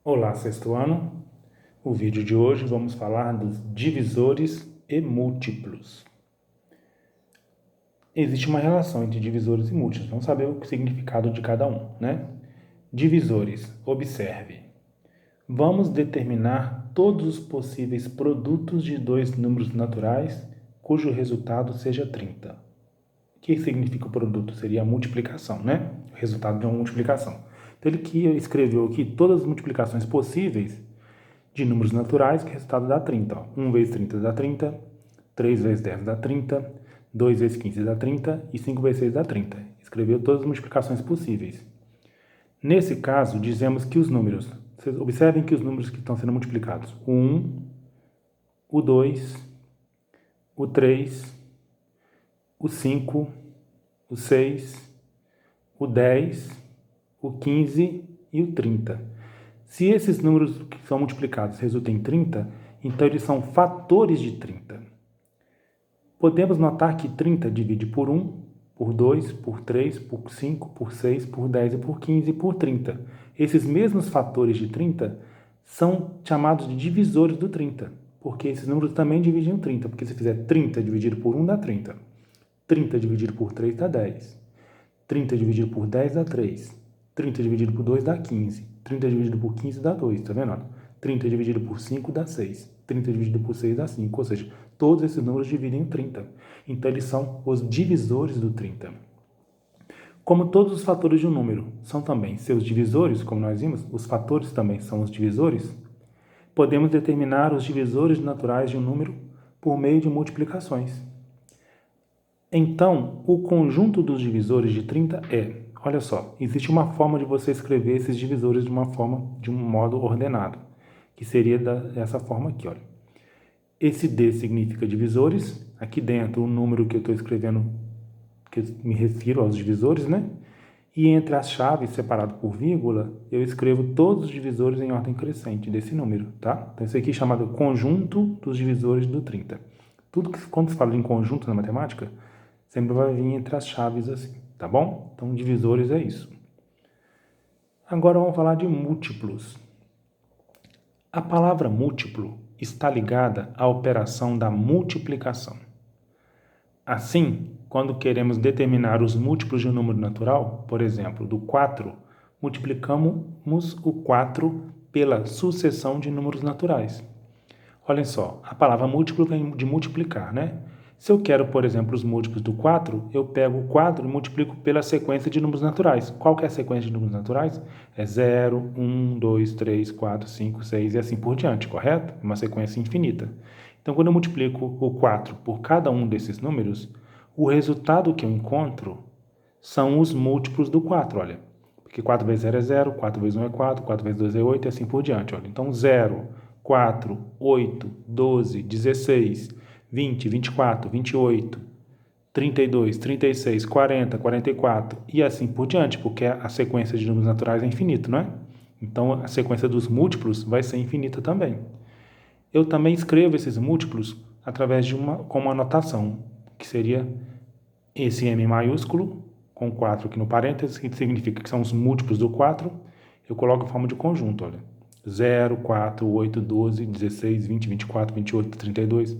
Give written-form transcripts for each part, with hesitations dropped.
Olá, sexto ano. O vídeo de hoje vamos falar dos divisores e múltiplos. Existe uma relação entre divisores e múltiplos. Vamos saber o significado de cada um, né? Divisores. Observe. Vamos determinar todos os possíveis produtos de dois números naturais cujo resultado seja 30. O que significa o produto? Seria a multiplicação, né? O resultado de uma multiplicação. Então, ele que escreveu aqui todas as multiplicações possíveis de números naturais, que o resultado dá 30. Ó. 1 vezes 30 dá 30, 3 vezes 10 dá 30, 2 vezes 15 dá 30 e 5 vezes 6 dá 30. Escreveu todas as multiplicações possíveis. Nesse caso, dizemos que os números, vocês observem que os números que estão sendo multiplicados, o 1, o 2, o 3, o 5, o 6, o 10, o 15 e o 30. Se esses números que são multiplicados resultam em 30, então eles são fatores de 30. Podemos notar que 30 divide por 1, por 2, por 3, por 5, por 6, por 10 e por 15 e por 30. Esses mesmos fatores de 30 são chamados de divisores do 30, porque esses números também dividem o 30, porque se fizer 30 dividido por 1 dá 30, 30 dividido por 3 dá 10, 30 dividido por 10 dá 3, 30 dividido por 2 dá 15, 30 dividido por 15 dá 2, tá vendo? 30 dividido por 5 dá 6, 30 dividido por 6 dá 5, ou seja, todos esses números dividem em 30. Então, eles são os divisores do 30. Como todos os fatores de um número são também seus divisores, como nós vimos, os fatores também são os divisores, podemos determinar os divisores naturais de um número por meio de multiplicações. Então, o conjunto dos divisores de 30 é, olha só, existe uma forma de você escrever esses divisores de um modo ordenado, que seria dessa forma aqui, olha. Esse D significa divisores, aqui dentro o número que eu estou escrevendo, que eu me refiro aos divisores, né? E entre as chaves, separado por vírgula, eu escrevo todos os divisores em ordem crescente desse número, tá? Então, isso aqui é chamado conjunto dos divisores do 30. Tudo que, quando se fala em conjunto na matemática, sempre vai vir entre as chaves assim, tá bom? Então, divisores é isso. Agora vamos falar de múltiplos. A palavra múltiplo está ligada à operação da multiplicação. Assim, quando queremos determinar os múltiplos de um número natural, por exemplo, do 4, multiplicamos o 4 pela sucessão de números naturais. Olhem só, a palavra múltiplo vem de multiplicar, né? Se eu quero, por exemplo, os múltiplos do 4, eu pego o 4 e multiplico pela sequência de números naturais. Qual que é a sequência de números naturais? É 0, 1, 2, 3, 4, 5, 6 e assim por diante, correto? Uma sequência infinita. Então, quando eu multiplico o 4 por cada um desses números, o resultado que eu encontro são os múltiplos do 4, olha. Porque 4 vezes 0 é 0, 4 vezes 1 é 4, 4 vezes 2 é 8 e assim por diante, olha. Então, 0, 4, 8, 12, 16, 20, 24, 28, 32, 36, 40, 44 e assim por diante, porque a sequência de números naturais é infinita, não é? Então, a sequência dos múltiplos vai ser infinita também. Eu também escrevo esses múltiplos através com uma notação, que seria esse M maiúsculo, com 4 aqui no parênteses, que significa que são os múltiplos do 4, eu coloco em forma de conjunto, olha. 0, 4, 8, 12, 16, 20, 24, 28, 32,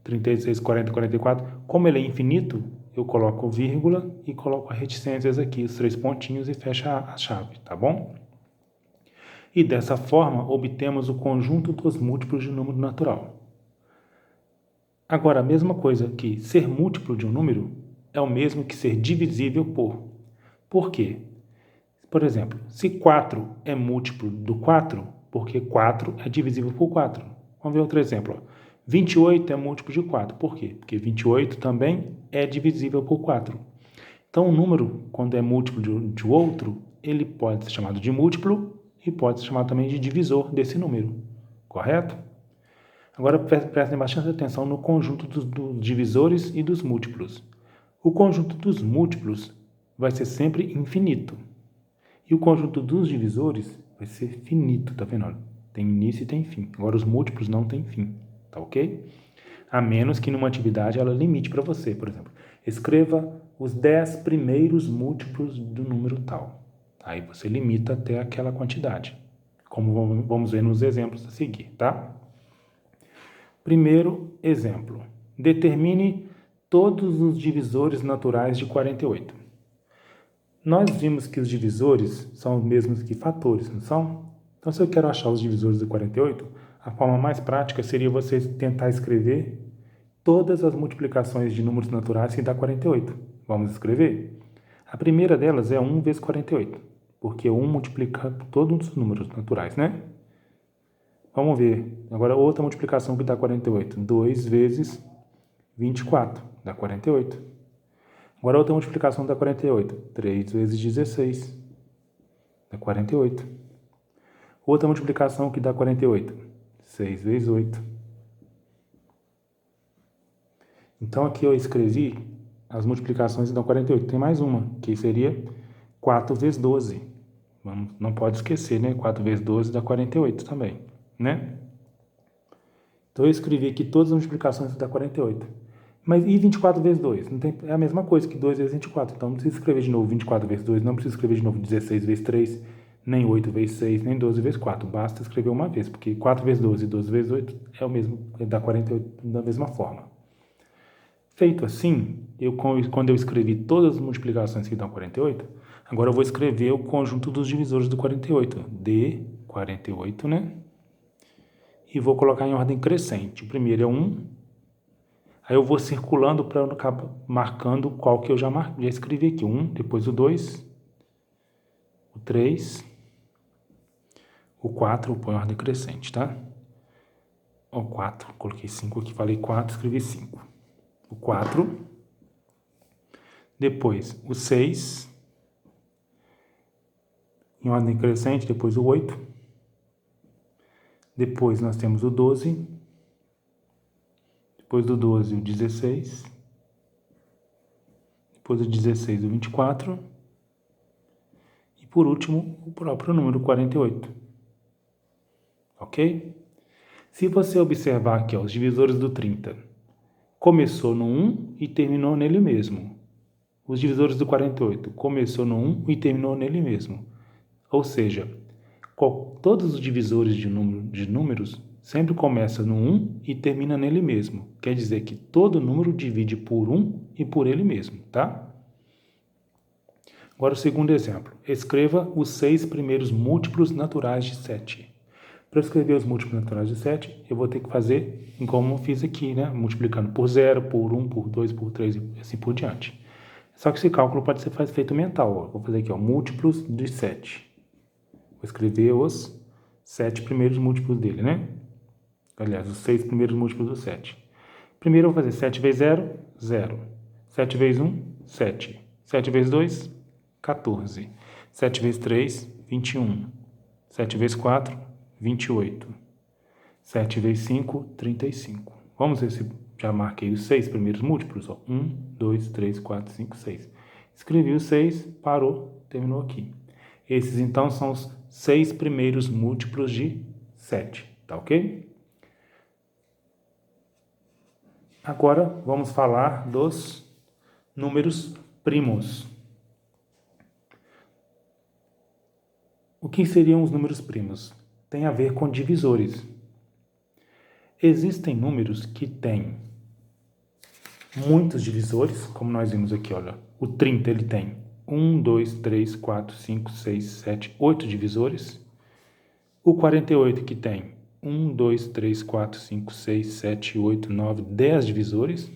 36, 40, 44. Como ele é infinito, eu coloco vírgula e coloco reticências aqui, os 3 pontinhos e fecha a chave, tá bom? E dessa forma, obtemos o conjunto dos múltiplos de um número natural. Agora, a mesma coisa que ser múltiplo de um número é o mesmo que ser divisível por. Por quê? Por exemplo, se 4 é múltiplo do 4, porque 4 é divisível por 4. Vamos ver outro exemplo. 28 é múltiplo de 4. Por quê? Porque 28 também é divisível por 4. Então, um número, quando é múltiplo de outro, ele pode ser chamado de múltiplo e pode ser chamado também de divisor desse número. Correto? Agora, prestem bastante atenção no conjunto dos divisores e dos múltiplos. O conjunto dos múltiplos vai ser sempre infinito. E o conjunto dos divisores vai ser finito, tá vendo? Tem início e tem fim. Agora, os múltiplos não têm fim, tá ok? A menos que numa atividade ela limite para você, por exemplo. Escreva os 10 primeiros múltiplos do número tal. Aí você limita até aquela quantidade. como vamos ver nos exemplos a seguir, tá? Primeiro exemplo. Determine todos os divisores naturais de 48. Nós vimos que os divisores são os mesmos que fatores, não são? Então, se eu quero achar os divisores de 48, a forma mais prática seria você tentar escrever todas as multiplicações de números naturais que dá 48. Vamos escrever? A primeira delas é 1 vezes 48, porque 1 multiplica todos os números naturais, né? Vamos ver. Agora, outra multiplicação que dá 48. 2 vezes 24, dá 48. Agora, outra multiplicação dá 48. 3 vezes 16, dá 48. Outra multiplicação que dá 48. 6 vezes 8. Então, aqui eu escrevi as multiplicações que dão 48. Tem mais uma, que seria 4 vezes 12. Não pode esquecer, né? 4 vezes 12 dá 48 também, né? Então, eu escrevi aqui todas as multiplicações que dá 48. Mas e 24 vezes 2? Não tem, é a mesma coisa que 2 vezes 24. Então, não precisa escrever de novo 24 vezes 2. Não precisa escrever de novo 16 vezes 3. Nem 8 vezes 6, nem 12 vezes 4. Basta escrever uma vez, porque 4 vezes 12 e 12 vezes 8 é o mesmo, dá 48 da mesma forma. Feito assim, quando eu escrevi todas as multiplicações que dão 48, agora eu vou escrever o conjunto dos divisores do 48. De 48, né? E vou colocar em ordem crescente. O primeiro é 1. Aí eu vou circulando para eu acabar marcando qual que eu já escrevi aqui. 1, depois o 2, o 3, o 4, põe em ordem crescente, tá? O 4, coloquei 5 aqui, falei 4, escrevi 5. O 4, depois o 6, em ordem crescente, depois o 8, depois nós temos o 12, depois do 12 o 16, depois do 16 o 24 e por último o próprio número 48, ok? Se você observar aqui, ó, os divisores do 30, começou no 1 e terminou nele mesmo. Os divisores do 48 começou no 1 e terminou nele mesmo. Ou seja, todos os divisores de números sempre começam no 1 e termina nele mesmo. Quer dizer que todo número divide por 1 e por ele mesmo, tá? Agora o segundo exemplo. Escreva os 6 primeiros múltiplos naturais de 7. Para escrever os múltiplos naturais de 7, eu vou ter que fazer como eu fiz aqui, né? Multiplicando por 0, por 1, por 2, por 3 e assim por diante. Só que esse cálculo pode ser feito mental. Ó. Vou fazer aqui, ó, múltiplos de 7. Vou escrever os 7 primeiros múltiplos dele, né? Aliás, os 6 primeiros múltiplos do 7. Primeiro eu vou fazer 7 vezes 0, 0. 7 vezes 1, 7. 7 vezes 2, 14. 7 vezes 3, 21. 7 vezes 4, 28. 7 vezes 5, 35. Vamos ver se já marquei os 6 primeiros múltiplos. Ó. 1, 2, 3, 4, 5, 6. Escrevi os 6, parou, terminou aqui. Esses, então, são os 6 primeiros múltiplos de 7. Tá ok? Agora, vamos falar dos números primos. O que seriam os números primos? Tem a ver com divisores. Existem números que têm muitos divisores, como nós vimos aqui, olha. O 30, ele tem 1, 2, 3, 4, 5, 6, 7, 8 divisores. O 48, que tem 1, 2, 3, 4, 5, 6, 7, 8, 9, 10 divisores.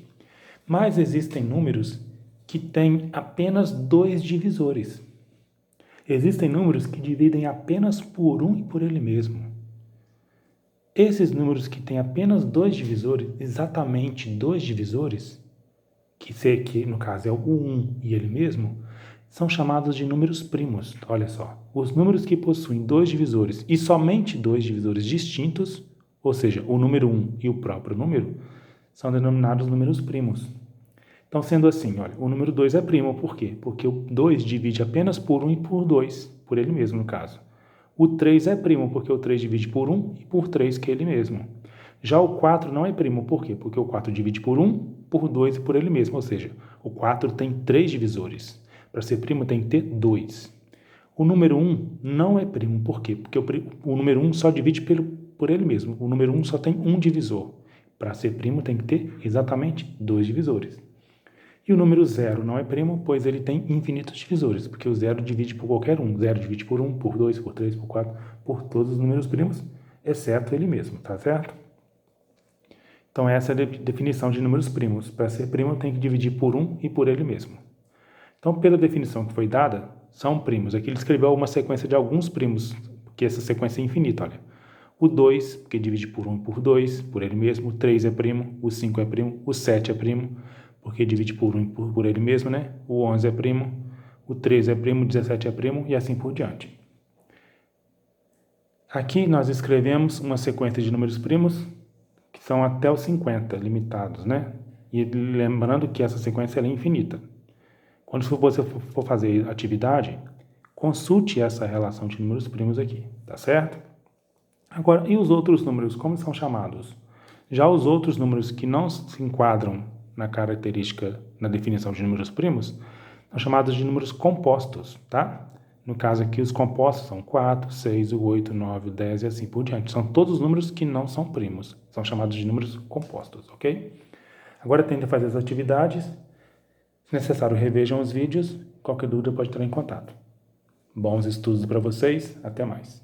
Mas existem números que têm apenas 2 divisores. Existem números que dividem apenas por 1 e por ele mesmo. Esses números que têm apenas 2 divisores, exatamente 2 divisores, que no caso é o 1 e ele mesmo, são chamados de números primos. Olha só, os números que possuem 2 divisores e somente 2 divisores distintos, ou seja, o número 1 e o próprio número, são denominados números primos. Então, sendo assim, olha, o número 2 é primo, por quê? Porque o 2 divide apenas por 1 e por 2, por ele mesmo, no caso. O 3 é primo, porque o 3 divide por 1 e por 3, que é ele mesmo. Já o 4 não é primo, por quê? Porque o 4 divide por 1, por 2 e por ele mesmo, ou seja, o 4 tem 3 divisores. Para ser primo tem que ter 2. O número 1 não é primo. Por quê? Porque o número 1 só divide por ele mesmo. O número 1 só tem um divisor. Para ser primo tem que ter exatamente 2 divisores. E o número 0 não é primo, pois ele tem infinitos divisores, porque o 0 divide por qualquer um. 0 divide por 1, por 2, por 3, por 4, por todos os números primos, exceto ele mesmo, tá certo? Então essa é a definição de números primos. Para ser primo tem que dividir por 1 e por ele mesmo. Então, pela definição que foi dada, são primos. Aqui ele escreveu uma sequência de alguns primos, porque essa sequência é infinita, olha. O 2, porque divide por 1 e por 2, por ele mesmo. O 3 é primo, o 5 é primo, o 7 é primo, porque divide por 1 e por ele mesmo, né? O 11 é primo, o 13 é primo, o 17 é primo e assim por diante. Aqui nós escrevemos uma sequência de números primos que são até os 50, limitados, né? E lembrando que essa sequência é infinita. Quando você for fazer atividade, consulte essa relação de números primos aqui, tá certo? Agora, e os outros números, como são chamados? Já os outros números que não se enquadram na característica, na definição de números primos, são chamados de números compostos, tá? No caso aqui, os compostos são 4, 6, 8, 9, 10 e assim por diante. São todos os números que não são primos, são chamados de números compostos, ok? Agora tente fazer as atividades. Se necessário, revejam os vídeos. Qualquer dúvida pode entrar em contato. Bons estudos para vocês. Até mais.